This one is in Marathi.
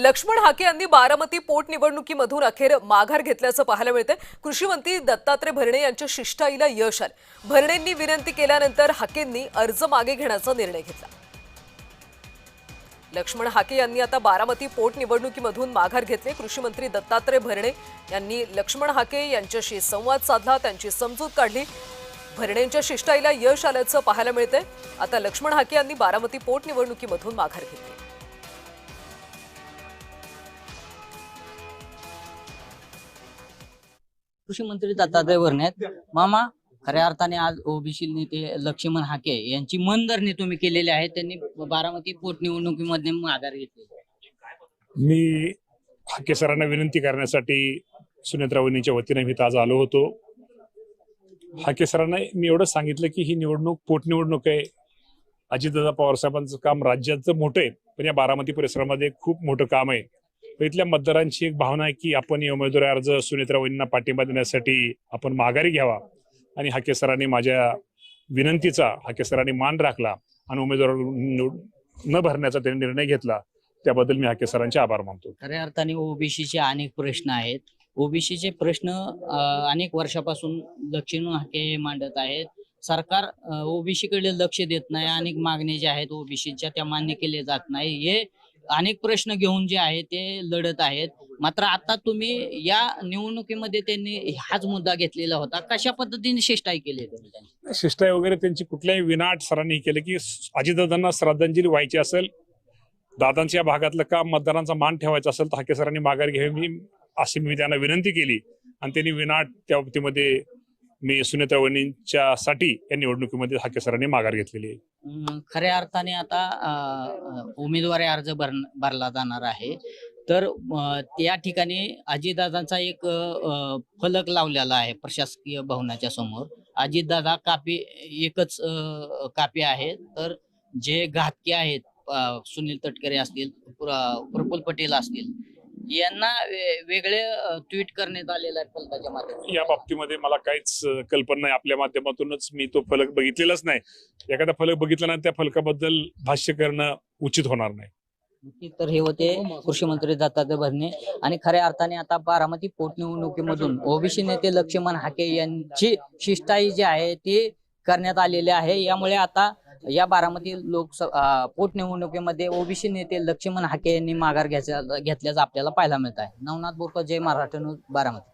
लक्ष्मण हाके यांनी बारामती पोटनिवडणुकीमधून अखेर माघार घेतल्याचं पाहायला मिळतंय। कृषी मंत्री दत्तात्रय भरणे यांच्या शिष्टाईला यश आलं। भरणेंनी विनंती केल्यानंतर हाकेंनी अर्ज मागे घेण्याचा निर्णय घेतला। लक्ष्मण हाके यांनी आता बारामती पोटनिवडणुकीमधून माघार घेतली। कृषी मंत्री दत्तात्रय भरणे यांनी लक्ष्मण हाके यांच्याशी संवाद साधला, त्यांची समजूत काढली। भरणेंच्या शिष्टाईला यश आल्याचं पाहायला मिळतंय। आता लक्ष्मण हाके यांनी बारामती पोटनिवडणुकीमधून माघार घेतली। कृषी मंत्री दत्तात्रय भरणे मामा, खऱ्या अर्थाने आज ओबीसी नेते लक्ष्मण हाके यांची मनधरणी तुम्ही केलेली आहे। त्यांनी बारामती पोटनिवडणुकीमध्ये माघार घेतली। मी हाके सरांना विनंती करण्यासाठी सुनेत्रा वहिनीच्या वतीने मी आज आलो होतो। हाके सरांना मी एवढं सांगितलं की ही निवडणूक पोटनिवडणूक आहे। अजितदादा पवार साहेबांचं काम राज्याचं मोठं आहे, पण या बारामती परिसरामध्ये खूप मोठं काम आहे। इथल्या मतदारांची एक भावना आहे की आपण उमेदवारी अर्ज सुनेत्रा वहिनींना पाठिंबा देण्यासाठी आपण माघारी घ्यावा, आणि हाके सरांनी माझ्या विनंतीचा हाके सरांनी मान राखला आणि उमेदवार न भरण्याचा त्यांनी निर्णय घेतला। त्याबद्दल मी हाके सरांचे आभार मानतो। खऱ्या अर्थाने ओबीसीचे अनेक प्रश्न आहेत। ओबीसीचे प्रश्न अनेक वर्षापासून लक्ष्मण हाके मांडत आहेत। सरकार ओबीसी कडे लक्ष देत नाही। अनेक मागणी ज्या आहेत ओबीसीच्या त्या मान्य केले जात नाही। हे अनेक प्रश्न घेऊन जे आहे ते लढत आहेत। मात्र आता तुम्ही या निवडणुकीमध्ये त्यांनी हाच मुद्दा घेतलेला होता। कशा पद्धतीने शिष्टाई केली त्यांनी? शिष्टाई वगैरे त्यांची कुठल्याही विनाट सरांनी केलं की अजितदादांना श्रद्धांजली व्हायची असेल, दादांच्या या भागातलं काम मतदारांचा मान ठेवायचा असेल तर हाके सरांनी माघार घ्यावी अशी मी त्यांना विनंती केली, आणि त्यांनी विनाट त्या बाबतीमध्ये मी सुनेत्रा वहिनींच्या साठी या निवडणुकीमध्ये हाके सरांनी माघार घेतलेली आहे। खऱ्या अर्थाने आता उमेदवारी अर्ज भरला जाणार आहे। तर त्या ठिकाणी अजितदादांचा एक फलक लावलेला आहे प्रशासकीय भवनाच्या समोर। अजितदादा कापी एकच कापी आहे। तर जे घातके आहेत सुनील तटकरे असतील, प्रफुल्ल पटेल असतील, यांना वेगळे ट्विट करण्यात आलेलं आहे फलकाच्या माध्यमातून। या बाबतीमध्ये मला काहीच कल्पना नाही। आपल्या माध्यमातूनच मी तो फलक बघितलेलाच नाही। एखादा फलक बघितला नाही त्या फलकाबद्दल भाष्य करणं उचित होणार नाही। तर हे होते कृषी मंत्री दत्तात्रय भरणे। आणि खऱ्या अर्थाने आता बारामती पोटनिवडणुकीमधून ओबीसी नेते लक्ष्मण हाके यांची शिष्टाई जी आहे ती करण्यात आलेली आहे। यामुळे आता या बारामती पोटनिवडणुकीमध्ये ओबीसी नेते लक्ष्मण हाके यांनी माघार घेतल्याचं आपल्याला पाहायला मिळत आहे। नवनाथ बोरकर, जय महाराष्ट्र न्यूज, बारामती।